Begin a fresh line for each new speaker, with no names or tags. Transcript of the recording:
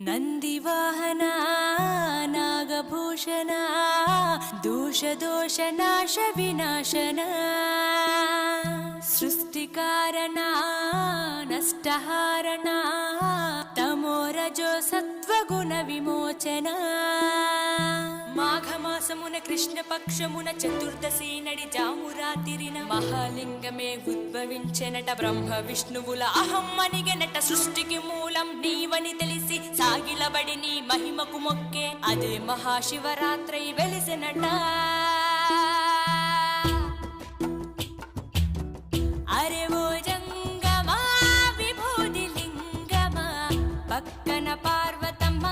ನಂದಿವಾಹನ ನಾಗಭೂಷಣ ದೋಷ ದೋಷ ನಾಶ ವಿನಾಶನ ಸೃಷ್ಟಿಕಾರಣ ನಷ್ಟಹಾರಣ ತಮೋರಜೋ సత్వగుణ విమోచన మాఘమాసమున కృష్ణపక్షమున చతుర్దశి నడి జామురాతిరిన మహాలింగమే ఉద్భవించెనట బ్రహ్మ విష్ణువుల అహం అనిగెనట సృష్టికి మూలం నీవని తెలిసి సాగిలబడి నీ మహిమకు మొక్కే అదే మహాశివరాత్రి వెలిసెనట అరే ఓ జంగమా విభూతి లింగమా పక్కన పార్వతమ్మ